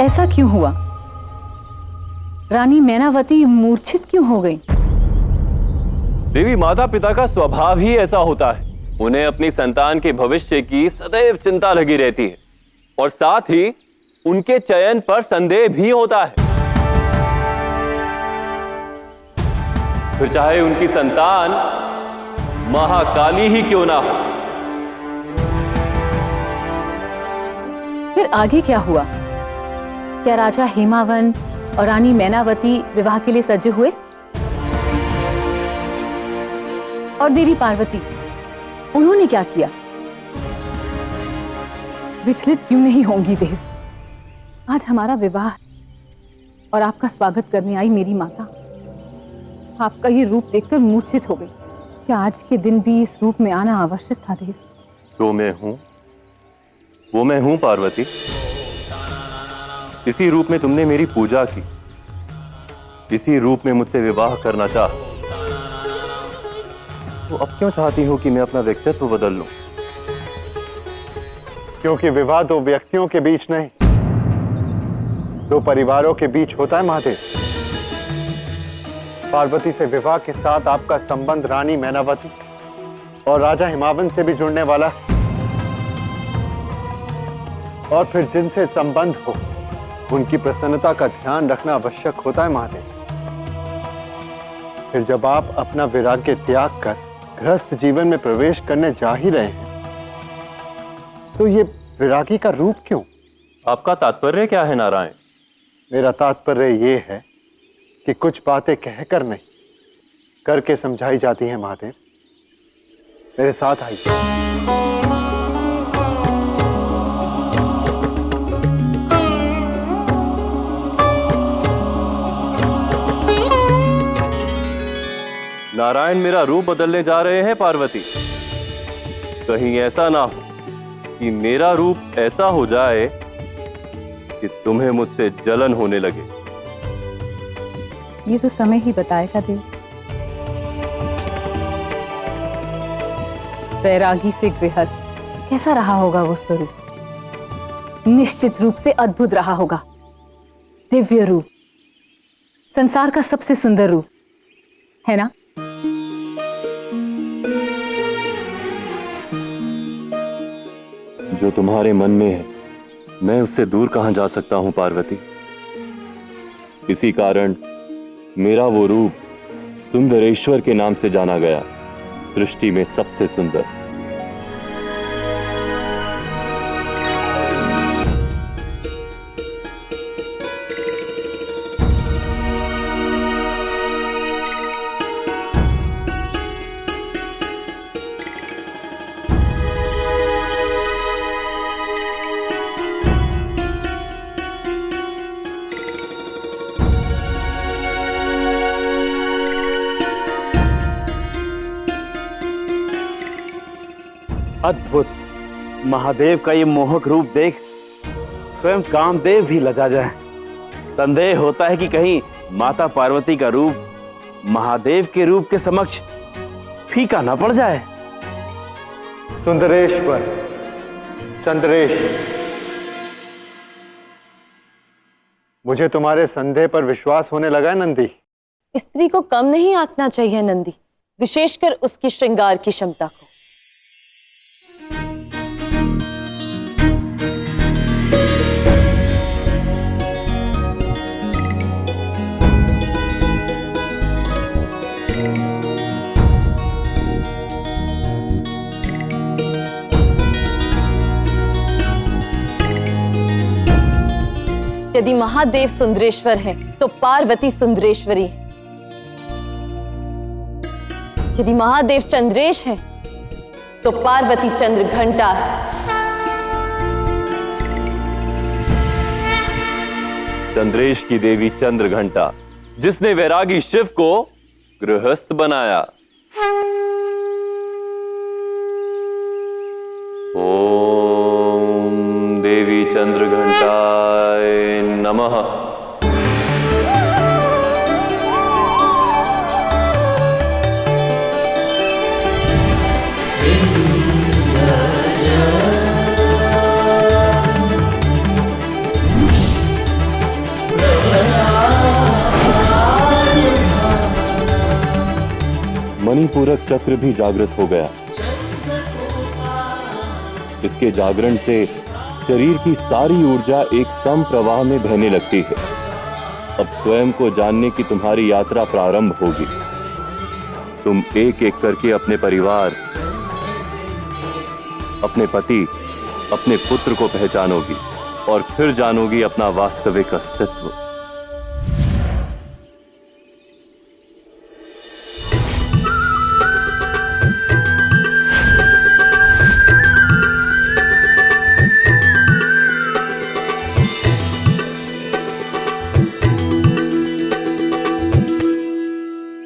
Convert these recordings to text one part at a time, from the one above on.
ऐसा क्यों हुआ? रानी मैनावती मूर्छित क्यों हो गई? देवी, माता पिता का स्वभाव ही ऐसा होता है। उन्हें अपनी संतान के भविष्य की सदैव चिंता लगी रहती है और साथ ही उनके चयन पर संदेह भी होता है। फिर चाहे उनकी संतान महाकाली ही क्यों ना हो। फिर आगे क्या हुआ? क्या राजा हेमावन और रानी मैनावती विवाह के लिए सज्ज हुए? और देवी पार्वती, उन्होंने क्या किया? विचलित क्यों नहीं होंगी देव? आज हमारा विवाह और आपका स्वागत करने आई मेरी माता आपका ये रूप देखकर मूर्छित हो गई। क्या आज के दिन भी इस रूप में आना आवश्यक था देव? जो मैं हूं वो मैं हूं पार्वती। इसी रूप में तुमने मेरी पूजा की, इसी रूप में मुझसे विवाह करना चाहा, तो अब क्यों चाहती हो कि मैं अपना व्यक्तित्व बदल लूं? क्योंकि विवाह दो व्यक्तियों के बीच नहीं, दो परिवारों के बीच होता है महादेव। पार्वती से विवाह के साथ आपका संबंध रानी मैनावती और राजा हिमावन से भी जुड़ने वाला है। और फिर जिनसे संबंध हो उनकी प्रसन्नता का ध्यान रखना आवश्यक होता है महादेव। फिर जब आप अपना वैराग्य त्याग कर गृहस्थ जीवन में प्रवेश करने जा ही रहे हैं, तो ये वैरागी का रूप क्यों? आपका तात्पर्य क्या है नारायण? मेरा तात्पर्य ये है कि कुछ बातें कहकर नहीं, करके समझाई जाती हैं महादेव। मेरे साथ आइए। नारायण मेरा रूप बदलने जा रहे हैं पार्वती। कहीं ऐसा ना हो कि मेरा रूप ऐसा हो जाए कि तुम्हें मुझसे जलन होने लगे। ये तो समय ही बताएगा देव। वैरागी से गृहस्थ कैसा रहा होगा वो स्वरूप? निश्चित रूप से अद्भुत रहा होगा। दिव्य रूप, संसार का सबसे सुंदर रूप, है ना? जो तुम्हारे मन में है मैं उससे दूर कहां जा सकता हूं पार्वती। इसी कारण मेरा वो रूप सुंदरेश्वर के नाम से जाना गया, सृष्टि में सबसे सुंदर। अद्भुत! महादेव का ये मोहक रूप देख स्वयं कामदेव भी लजा जाए। संदेह होता है कि कहीं माता पार्वती का रूप महादेव के रूप के समक्ष फीका न पड़ जाए। सुंदरेश्वर, चंद्रेश, मुझे तुम्हारे संदेह पर विश्वास होने लगा है नंदी। स्त्री को कम नहीं आंकना चाहिए नंदी, विशेषकर उसकी श्रृंगार की क्षमता को। यदि महादेव सुंदरेश्वर है तो पार्वती सुंदरेश्वरी है। यदि महादेव चंद्रेश है तो पार्वती चंद्र घंटा है। चंद्रेश की देवी चंद्र घंटा, जिसने वैरागी शिव को गृहस्थ बनाया। ओम देवी चंद्र घंटाय नमः। मणिपूरक चक्र भी जागृत हो गया। इसके जागरण से शरीर की सारी ऊर्जा एक सम प्रवाह में बहने लगती है। अब स्वयं को जानने की तुम्हारी यात्रा प्रारंभ होगी। तुम एक एक करके अपने परिवार, अपने पति, अपने पुत्र को पहचानोगी और फिर जानोगी अपना वास्तविक अस्तित्व।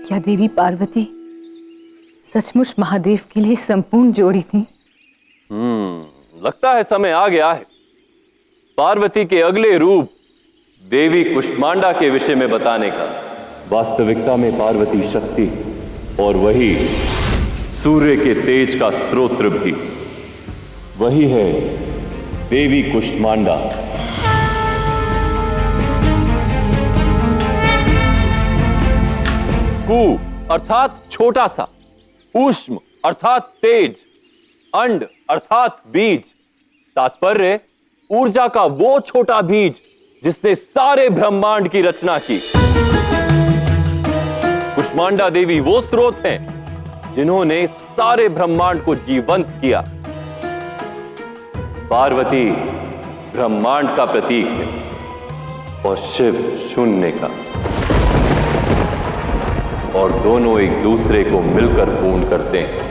क्या देवी पार्वती सचमुच महादेव के लिए संपूर्ण जोड़ी थी? लगता है समय आ गया है पार्वती के अगले रूप देवी कुष्मांडा के विषय में बताने का। वास्तविकता में पार्वती शक्ति और वही सूर्य के तेज का स्रोत्र भी वही है देवी कुष्मांडा। कु अर्थात छोटा सा, ऊष्म अर्थात तेज, अंड अर्थात बीज। तात्पर्य ऊर्जा का वो छोटा बीज जिसने सारे ब्रह्मांड की रचना की। कुष्मांडा देवी वो स्रोत हैं जिन्होंने सारे ब्रह्मांड को जीवंत किया। पार्वती ब्रह्मांड का प्रतीक है और शिव शून्य का, और दोनों एक दूसरे को मिलकर पूर्ण करते हैं।